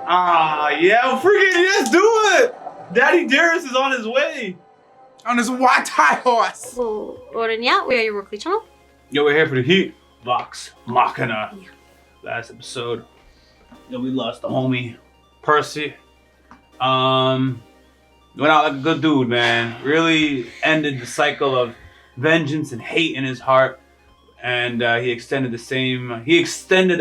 Ah, yeah, freaking let's do it! Daddy Darius is on his way. On his white high horse. Oren, yeah, we are your Yaboyrocklee channel. Yo, we're here for the heat. Vox Machina. Yeah. Last episode. Yo, we lost the homie, Percy. Went out like a good dude, man. Really ended the cycle of vengeance and hate in his heart. And he extended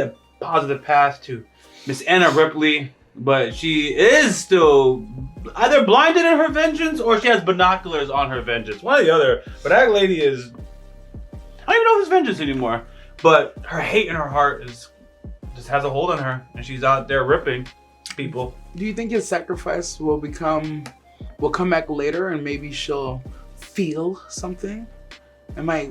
a positive path to Miss Anna Ripley. But she is still either blinded in her vengeance or she has binoculars on her vengeance. One or the other. But that lady is... I don't even know if it's vengeance anymore. But her hate in her heart just has a hold on her. And she's out there ripping people. Do you think his sacrifice will come back later and maybe she'll feel something? It might,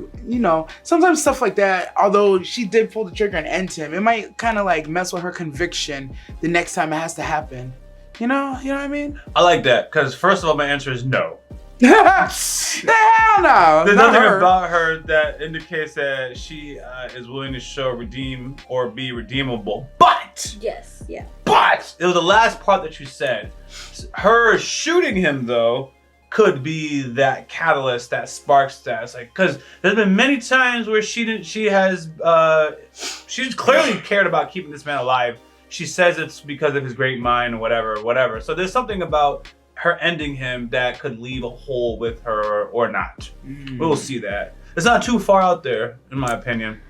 sometimes stuff like that, although she did pull the trigger and end him, it might kind of like mess with her conviction the next time it has to happen. You know what I mean? I like that, because first of all, my answer is no. Hell no! There's nothing about her that indicates that she is willing to redeem or be redeemable. But! Yes, yeah. But! It was the last part that you said. Her shooting him, though, could be that catalyst that sparks that. Like, because there's been many times where she's clearly cared about keeping this man alive. She says it's because of his great mind or whatever. So there's something about her ending him that could leave a hole with her or not. We'll see that. It's not too far out there, in my opinion.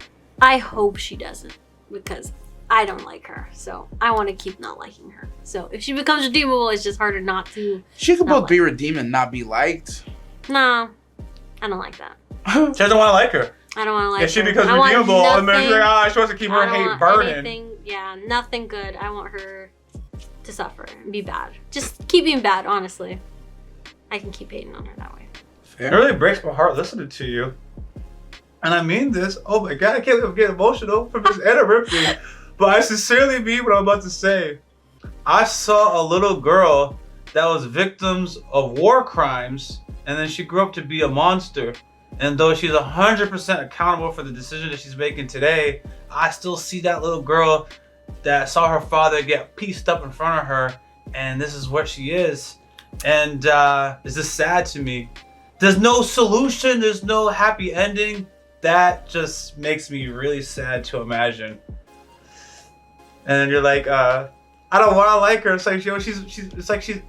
I hope she doesn't, because I don't like her, so I want to keep not liking her. So if she becomes redeemable, it's just harder not to. She could both be redeemed and not be liked. No, I don't like that. She doesn't want to like her. I don't want to like her. If she becomes redeemable, and then she's like, she wants to keep her hate burning. Nothing good. I want her to suffer and be bad. Just keep being bad, honestly. I can keep hating on her that way. Fair. It really breaks my heart listening to you. And I mean this. Oh my God, I can't believe I'm getting emotional for Miss Anna Ripley. But I sincerely mean what I'm about to say. I saw a little girl that was victims of war crimes, and then she grew up to be a monster. And though she's 100% accountable for the decision that she's making today, I still see that little girl that saw her father get pieced up in front of her, and this is what she is. And it's just sad to me. There's no solution, there's no happy ending. That just makes me really sad to imagine. And you're like, I don't want to like her. It's like, I'm just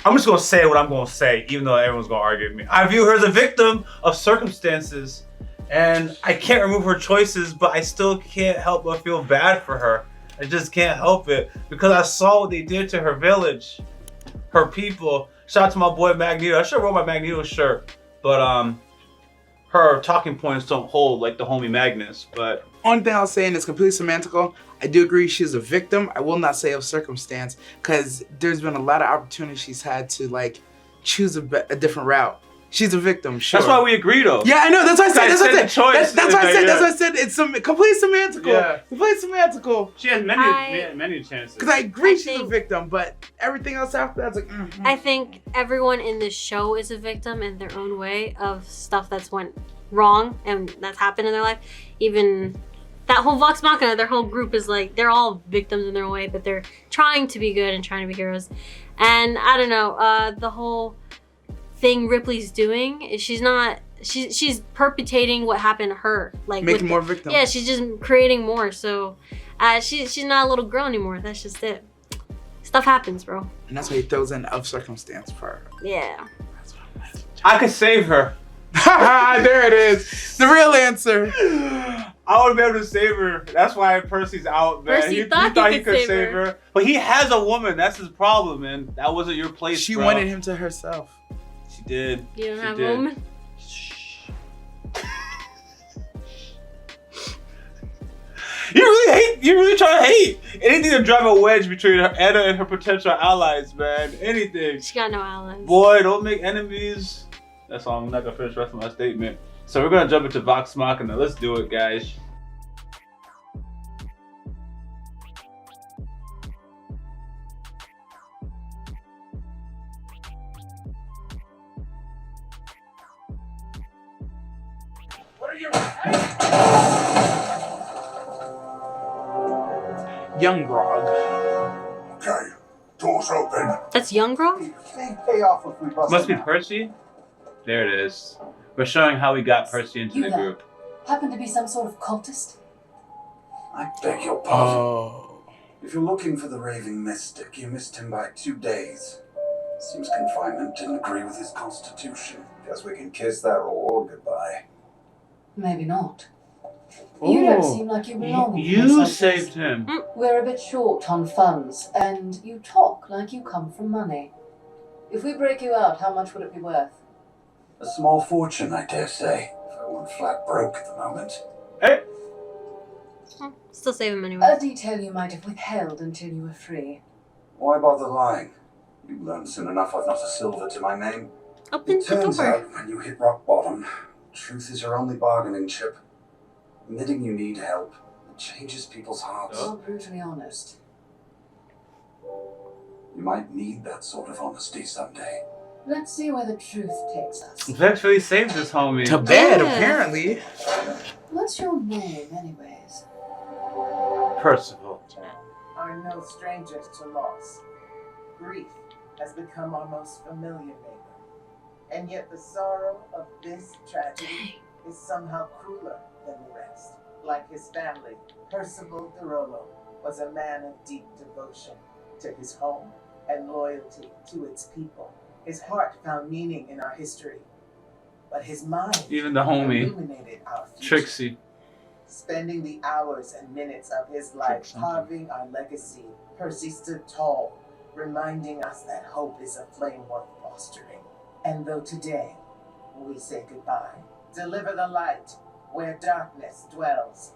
going to say what I'm going to say, even though everyone's going to argue with me. I view her as a victim of circumstances, and I can't remove her choices, but I still can't help but feel bad for her. I just can't help it, because I saw what they did to her village, her people. Shout out to my boy Magneto. I should have wrote my Magneto shirt, but her talking points don't hold like the homie Magnus. But only thing I'll say, and it's completely semantical, I do agree she's a victim. I will not say of circumstance, because there's been a lot of opportunities she's had to like choose a different route. She's a victim, sure. That's why we agree, though. Yeah, I know. That's why I said. That's what I said. Yeah. That's what I said. It's complete semantical. Yeah. Complete semantical. She has many chances. Because I agree she's a victim, but everything else after that's like. I think everyone in this show is a victim in their own way of stuff that's went wrong and that's happened in their life. Even that whole Vox Machina, their whole group is like, they're all victims in their own way, but they're trying to be good and trying to be heroes. And I don't know, the whole thing Ripley's doing is she's perpetuating what happened to her, like making more victims. Yeah, she's just creating more. So she's not a little girl anymore. That's just it. Stuff happens, bro. And that's why he throws in of circumstance part. Yeah. I could save her. There it is. The real answer. I would be able to save her. That's why Percy's out, man. Percy He thought he could save her. But he has a woman. That's his problem, man. That wasn't your place, She bro. wanted him to herself. She did. You don't have a woman? Shh. You really trying to hate. Anything to drive a wedge between Anna and her potential allies, man. Anything. She got no allies. Boy, don't make enemies. That's all. I'm not gonna finish the rest of my statement. So we're gonna jump into Vox Machina. Let's do it, guys. What are you? Young Grog. Okay, Doors open. That's young girl? They pay off if we bust Must be them out. Percy. There it is. We're showing how we got Percy into You the there. group. Happen to be some sort of cultist? I beg your pardon. Oh. If you're looking for the raving mystic, you missed him by 2 days. Seems confinement didn't agree with his constitution. Guess we can kiss that reward goodbye. Maybe not. You don't Oh. seem like you belong in You places like saved him. this. We're a bit short on funds, and you talk like you come from money. If we break you out, how much would it be worth? A small fortune, I dare say. If I weren't flat broke at the moment. Hey. Still save him anyway. A detail you might have withheld until you were free. Why bother lying? You learn soon enough I've not a silver to my name. Open It the turns door. out when you hit rock bottom, truth is your only bargaining chip. Admitting you need help, it changes people's hearts. You're brutally honest. You might need that sort of honesty someday. Let's see where the truth takes us. Vex really saved this homie. To bed, Yeah. apparently. What's your name, anyways? Percival. Are no strangers to loss. Grief has become our most familiar neighbor. And yet the sorrow of this tragedy is somehow crueler than the rest. Like his family, Percival Derolo was a man of deep devotion to his home and loyalty to its people. His heart found meaning in our history, but his mind Even the homie. illuminated our future. Trixie. Spending the hours and minutes of his life something. carving our legacy, Percy stood tall, reminding us that hope is a flame worth fostering. And though today we say goodbye, deliver the light where darkness dwells.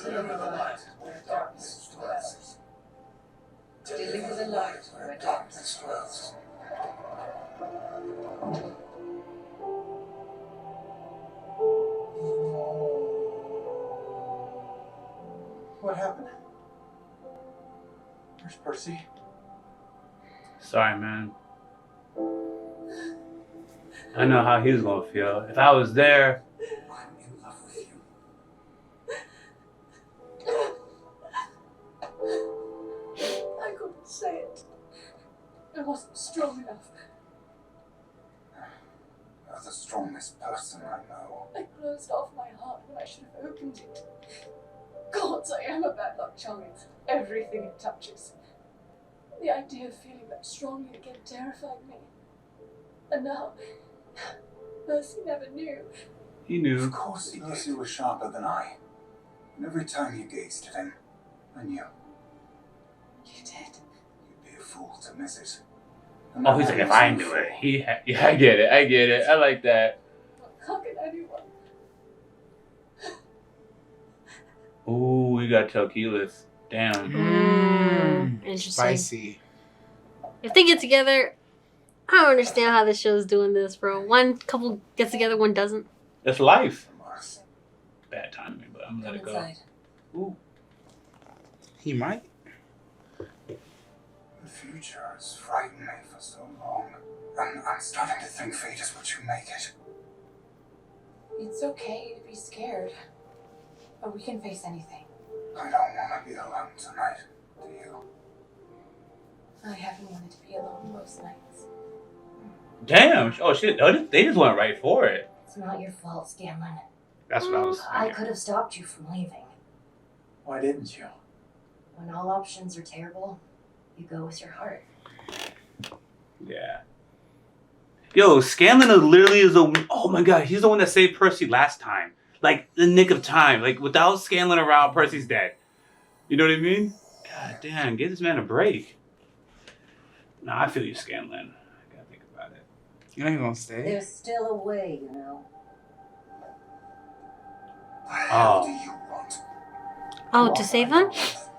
Deliver the light where darkness dwells. Deliver the light where darkness dwells. What happened? Where's Percy? Sorry, man. I know how he's gonna feel. If I was there, I'm in love with you. I couldn't say it. I wasn't strong enough. You're the strongest person I know. I closed off my heart when I should have opened it. Gods, I am a bad luck charm. Everything it touches. The idea of feeling that strongly again terrified me. And now, Percy never knew. he knew. Of course he knew. You were sharper than I. And every time you gazed at him, I knew. You did. You'd be a fool to miss it. Oh, he's like, if I knew it. Yeah, I get it. I like that. How can anyone? Ooh, we got Telkeyless. Damn. Interesting. Spicy. If they get together, I don't understand how this show's doing this, bro. One couple gets together, one doesn't. It's life. Bad timing, but I'm gonna let Come it go. inside. Ooh. He might. The future has frightened me for so long. And I'm starting to think fate is what you make it. It's okay to be scared. But we can face anything. I don't want to be alone tonight. Do you? I haven't wanted to be alone most nights. Damn. Oh shit. Oh, they just went right for it. It's not your fault, Scanlon. That's what I was I thinking. could have stopped you from leaving. Why didn't you? When all options are terrible, you go with your heart. Yeah. Yo, Scanlon literally is oh my god, he's the one that saved Percy last time. Like, the nick of time. Like, without Scanlon around, Percy's dead. You know what I mean? God damn, give this man a break. Nah, I feel you, Scanlon. I gotta think about it. You ain't gonna stay. There's still a way, you know. The hell Oh. do you want? Oh, to save him?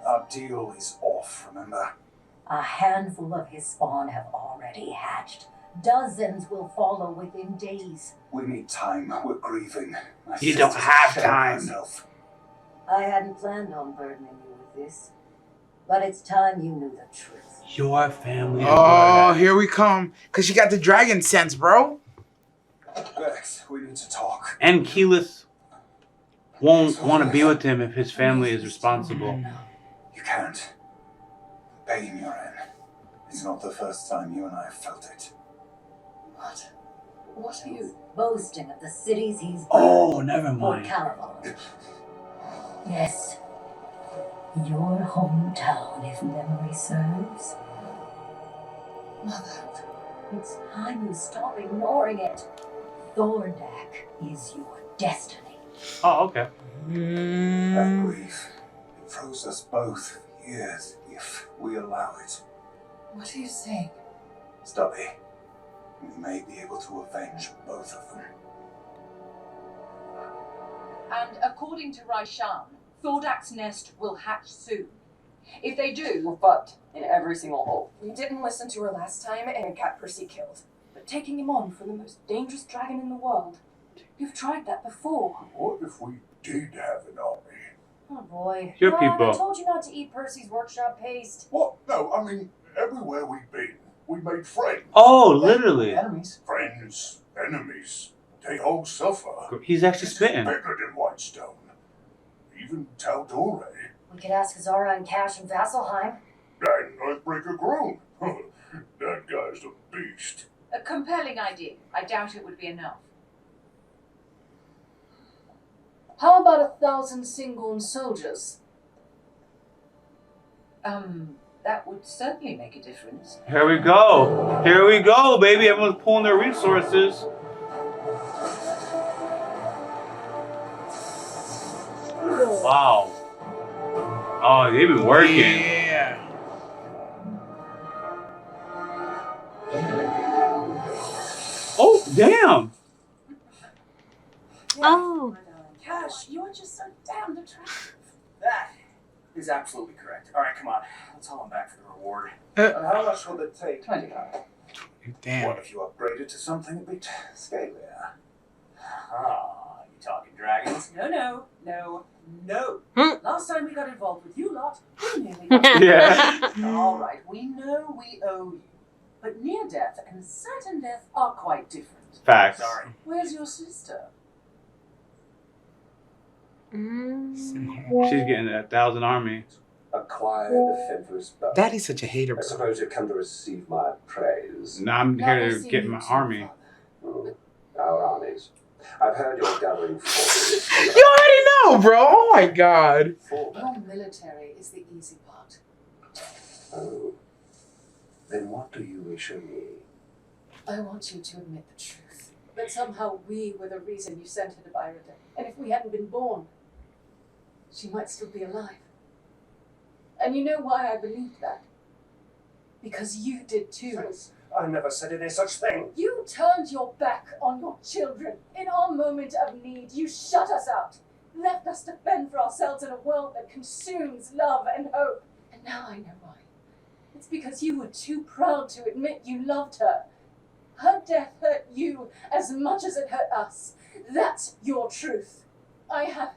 Our deal is off, remember? A handful of his spawn have already hatched. Dozens will follow within days. We need time. We're grieving. My You don't sister's have shot time. herself. I hadn't planned on burdening you with this, but it's time you knew the truth. Your family. Oh, here we come. Cause she got the dragon sense, bro. Vex, we need to talk. And Keyless won't want to be with him if his family is responsible. You can't. The pain you're in. It's not the first time you and I have felt it. What? What are you? Boasting of the cities he's Oh, never Fort mind. Caraval. Yes. Your hometown, if memory serves. Mother. It's time you stop ignoring it. Thorndak is your destiny. Oh, okay. That grief, it froze us both for years, if we allow it. What are you saying? Stubby, we may be able to avenge both of them. And according to Raishan, Thordak's nest will hatch soon. If they do, We're fucked in every single hole. You didn't listen to her last time and got Percy killed. But taking him on for the most dangerous dragon in the world, you've tried that before. What if we did have an army? Oh boy. Your Ron, people. I told you not to eat Percy's workshop paste. What? No, I mean, everywhere we've been, we made friends. Oh, literally. Enemies. Friends, enemies, they all suffer. He's actually spitting. Bigger than Whitestone. Even Taldore. We could ask Zara and Cash and Vasselheim. And Earthbreaker Groom. That guy's a beast. a compelling idea. I doubt it would be enough. How about 1,000 Singorn soldiers? That would certainly make a difference. Here we go. Here we go, baby. Everyone's pulling their resources. Wow. Oh, they've been working. Yeah. Oh, damn. Oh. Cash, you are just so damned attractive. That is absolutely correct. All right, come on. Let's haul him back for the reward. And how much will it take? 20. Damn. What if you upgraded to something a bit scalier? Ah, you talking dragons? No. Last time we got involved with you lot, we nearly Yeah. All right, we know we owe you. But near death and certain death are quite different. Facts. Sorry. Where's your sister? She's getting 1,000 army. Acquired a featherless bow. Daddy's such a hater, I bro. suppose you've come to receive my praise. Now I'm Never here to seen get you my two, army. Father. Our armies. I've heard you're gathering forces. You already know, bro. Oh my god. Your military is the easy part. Oh. Then what do you wish of me? I want you to admit the truth. That somehow we were the reason you sent her to Byrode. And if we hadn't been born, she might still be alive. And you know why I believed that? Because you did too. I never said any such thing. You turned your back on your children. In our moment of need, you shut us out. Left us to fend for ourselves in a world that consumes love and hope. And now I know why. It's because you were too proud to admit you loved her. Her death hurt you as much as it hurt us. That's your truth. I haven't.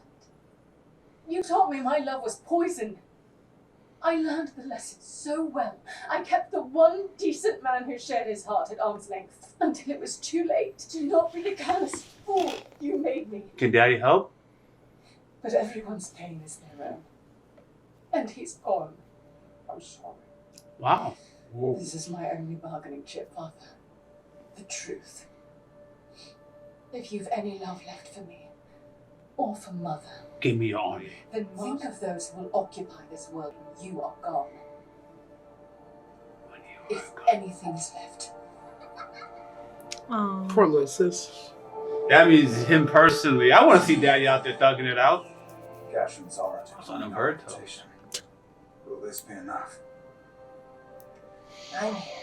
You taught me my love was poison. I learned the lesson so well. I kept the one decent man who shared his heart at arm's length until it was too late. Do not be the callous fool you made me. Can Daddy help? But everyone's pain is their own. And he's gone. I'm sorry. Wow. This is my only bargaining chip, Father. The truth. If you've any love left for me, or for Mother, Give me your army. then think of those who will occupy this world when you are gone. If anything's left. Oh. Poor little sis. That means him personally. I want to see Daddy out there thugging it out. Gash and Zara. That's on a bird toe. Will this be enough? I'm here.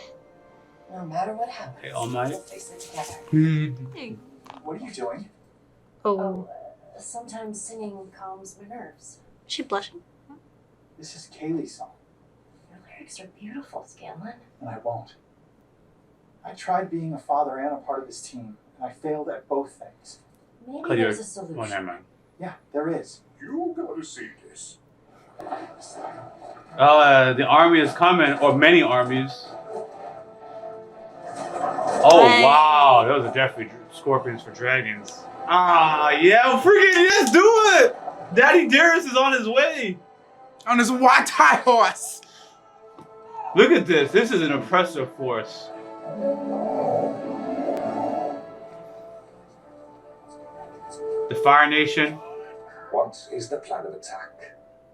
No matter what happens, Hey, Almighty. we'll face it together. Hey. What are you doing? Oh. Sometimes singing calms my nerves. Is she blushing? This is Kaylee's song, Your lyrics are beautiful, Scanlan. and I won't. I tried being a father and a part of this team, and I failed at both things. Maybe Cause you're. there's a solution. Oh, never mind. Yeah, there is. You gotta see this. The army is coming, or many armies. Oh, Hey. wow. Those are definitely scorpions for dragons. Ah, yeah, freaking, let's do it! Daddy Darius is on his way. On his white tie horse. Look at this. This is an oppressive force. The Fire Nation. What is the plan of attack?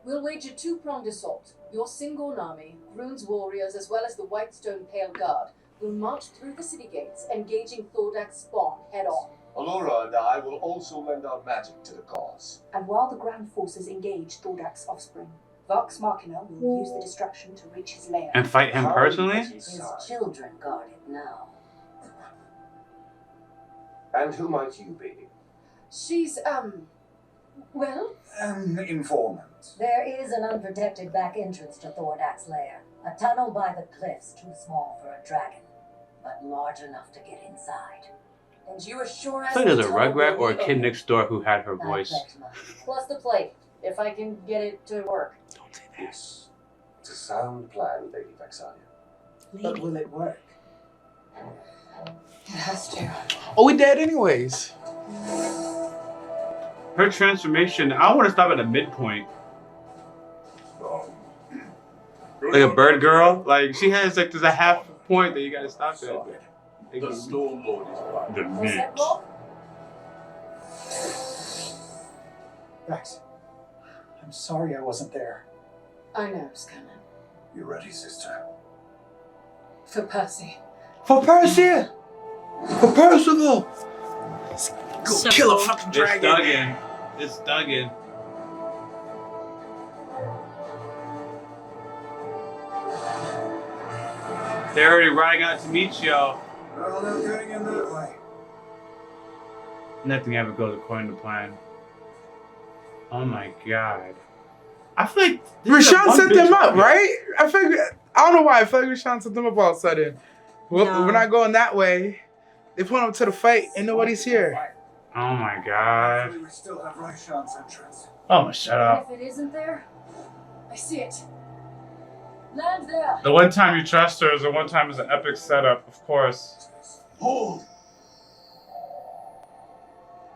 We'll wage a two-pronged assault. Your Singorn army, Groon's warriors, as well as the Whitestone Pale Guard, will march through the city gates, engaging Thordak's spawn head-on. Allura and I will also lend our magic to the cause. And while the ground forces engage Thordak's offspring, Vox Machina will use the distraction to reach his lair. And fight him personally? His children guard it now. And who might you be? She's, well? An informant. There is an unprotected back entrance to Thordak's lair. A tunnel by the cliffs too small for a dragon, but large enough to get inside. And you are sure I think there's a Rugrat or a kid next door who had her voice. Plus the plate, if I can get it to work. Don't say that. Yes. It's a sound plan, Lady Vexalia. But will it work? It has to. Oh, we dead anyways. Her transformation, I want to stop at a midpoint. Like a bird girl. Like, she has, like, there's a half point that you gotta stop at. The Storm Lord is right. The Was that Rob? Vex, I'm sorry I wasn't there. I know it's coming. You ready, sister? For Percy. For Percy! For Percival! Go So kill a cool. fucking It's dragon. Duggan. It's Duggan. They're already riding out to meet y'all. Well, they're going in that way. Nothing ever goes according to plan. Oh my god. I feel like this is a Rashawn one set bitch them up, movie. right? I don't know why. I feel like Rashawn set them up all of a sudden. Well, No. we're not going that way. They put them to the fight and nobody's here. Oh my god. We still have Raishan's entrance. Oh, shut up. If it isn't there, I see it. Land there. The one time you trust her is the one time it's an epic setup, of course. Hold!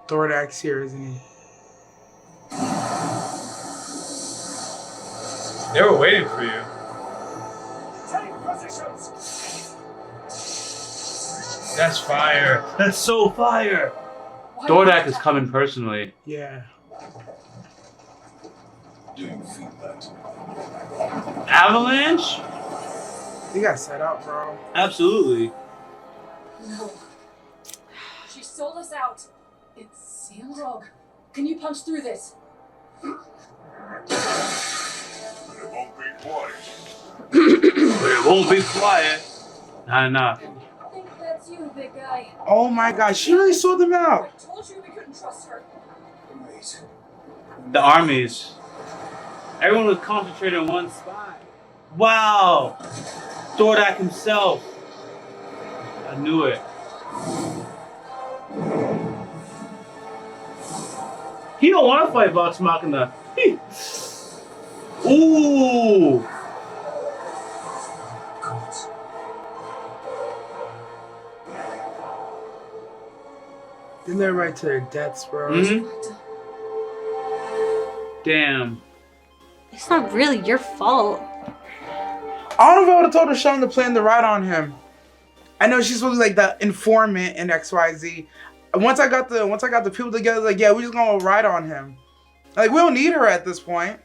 Thordak's here, isn't he? They were waiting for you. Take positions! That's fire. That's so fire. Thordak is coming personally. Yeah. Do you feel that? Avalanche? They got set up, bro. Absolutely. No. She sold us out. It's sealed. Frog, can you punch through this? It won't be quiet. But it won't be quiet. Not enough. I think that's you, big guy. Oh my god, she really sold them I out. told you we couldn't trust her. Wait. The armies. Everyone was concentrated in one spot. Wow. Thordak himself. I knew it. He don't want to fight Vox Machina. Ooh. They led right to their deaths, bro. Mhm. Damn. It's not really your fault. I don't know if I would have told Rashawn to plan the ride on him. I know she's supposed to be like the informant in XYZ. Once I got the people together, like, yeah, we're just gonna ride on him. Like, we don't need her at this point.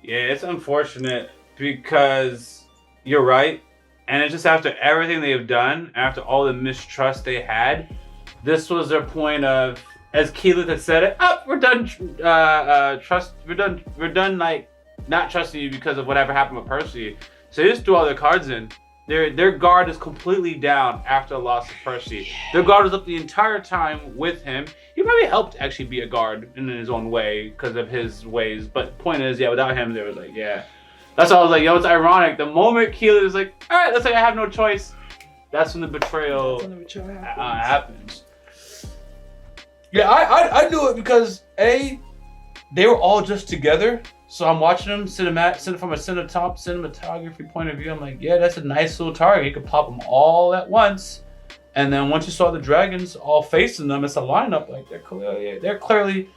Yeah, it's unfortunate because you're right. And it's just after everything they've done, after all the mistrust they had, this was their point of, as Keyleth had said it, we're done we're done like not trusting you because of whatever happened with Percy. So they just threw all their cards in. Their guard is completely down after the loss of Percy. Their guard was up the entire time with him. He probably helped actually be a guard in his own way because of his ways. But the point is, yeah, without him, they were like, yeah. That's why I was like, yo, it's ironic. The moment Keyleth is like, all right, let's say I have no choice, that's when the betrayal happens. Yeah, I knew it because they were all just together. So I'm watching them from a cinematography point of view. I'm like, yeah, that's a nice little target. You could pop them all at once. And then once you saw the dragons all facing them, it's a lineup. Like they're clearly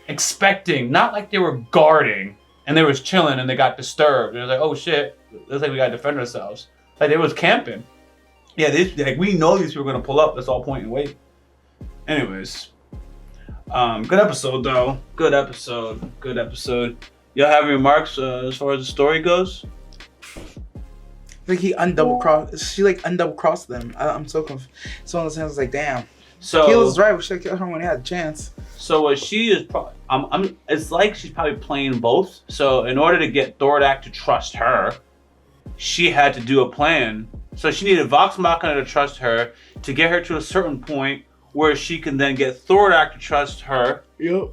expecting, not like they were guarding and they was chilling and they got disturbed. They're like, oh shit, looks like we gotta defend ourselves. Like they was camping. Yeah, like we know these people are gonna pull up. That's all point and wait. Anyways, good episode though. Good episode. Y'all have any remarks as far as the story goes? I think he she like undouble crossed them. I'm so confused. So in the sense, I was like, damn. So Keela's right. We should have killed her when he had a chance. So what she is, it's like she's probably playing both. So in order to get Thordak to trust her, she had to do a plan. So she needed Vox Machina to trust her to get her to a certain point where she can then get Thordak to trust her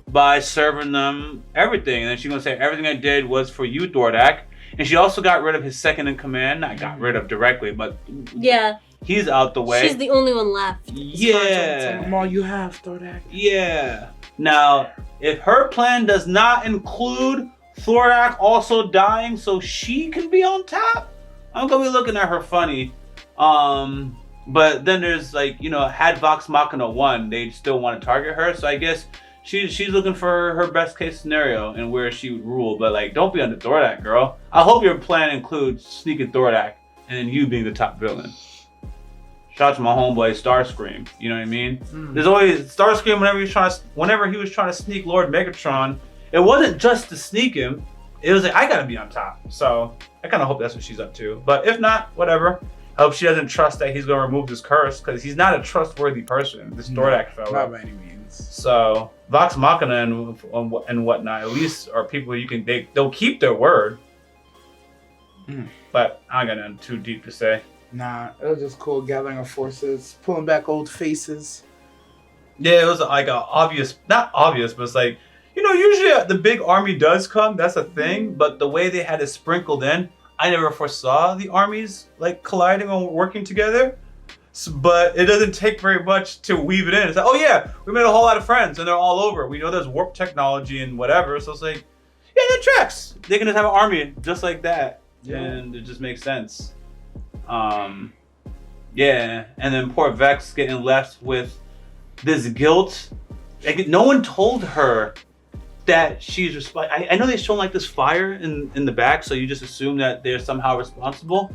by serving them everything. And then she's gonna say, everything I did was for you, Thordak. And she also got rid of his second in command. Not got rid of directly, but yeah, he's out the way. She's the only one left. Yeah. I'm all you have, Thordak. Yeah. Now, if her plan does not include Thordak also dying so she can be on top, I'm gonna be looking at her funny. But then there's like, you know, had Vox Machina won, they still want to target her. So I guess she's looking for her best case scenario and where she would rule. But like, don't be under Thordak, girl. I hope your plan includes sneaking Thordak and then you being the top villain. Shout out to my homeboy Starscream. You know what I mean? There's always Starscream whenever he was trying to sneak Lord Megatron. It wasn't just to sneak him. It was like, I gotta be on top. So I kind of hope that's what she's up to. But if not, whatever. I hope she doesn't trust that he's gonna remove this curse because he's not a trustworthy person. This Thordak fella. Not by any means. So Vox Machina and whatnot, at least are people you can they'll keep their word. But I got nothing too deep to say. Nah, it was just cool gathering of forces, pulling back old faces. Yeah, it was like a not obvious, but it's like, you know, usually the big army does come, that's a thing, but the way they had it sprinkled in, I never foresaw the armies like colliding or working together. But it doesn't take very much to weave it in. It's like, oh yeah, we made a whole lot of friends and they're all over. We know there's warp technology and whatever, so it's like, yeah, that tracks. They can just have an army just like that, and it just makes sense. Yeah, and then poor Vex getting left with this guilt. Like, no one told her that she's responsible. I know they shown like this fire in the back, so you just assume that they're somehow responsible.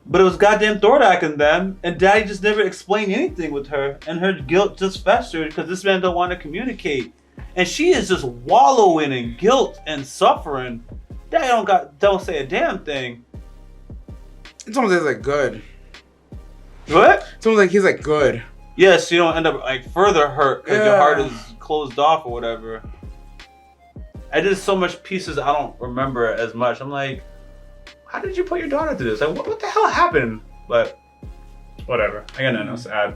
But it was goddamn Thordak and them, and Daddy just never explained anything with her, and her guilt just festered because this man don't want to communicate, and she is just wallowing in guilt and suffering. Daddy don't say a damn thing. It's almost like good. What? It's almost like he's like good. Yes, you don't end up like further hurt because your heart is closed off or whatever. I did so much pieces I don't remember as much. I'm like, how did you put your daughter through this? Like, what the hell happened? But whatever. I got nothing else to add.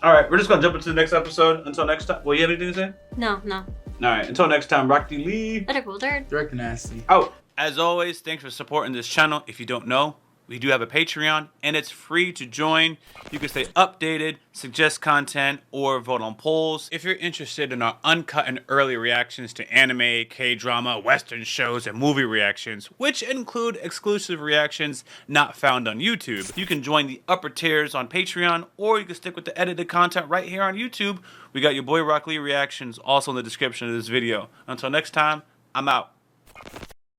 All right, we're just gonna jump into the next episode. Until next time. Well, you have anything to say? No. All right. Until next time, Yaboyrocklee Lee. Better cool third. Direct nasty. Out. As always, thanks for supporting this channel. If you don't know, we do have a Patreon, and it's free to join. You can stay updated, suggest content, or vote on polls. If you're interested in our uncut and early reactions to anime, K-drama, Western shows, and movie reactions, which include exclusive reactions not found on YouTube, you can join the upper tiers on Patreon, or you can stick with the edited content right here on YouTube. We got Yaboyrocklee Reactions also in the description of this video. Until next time, I'm out.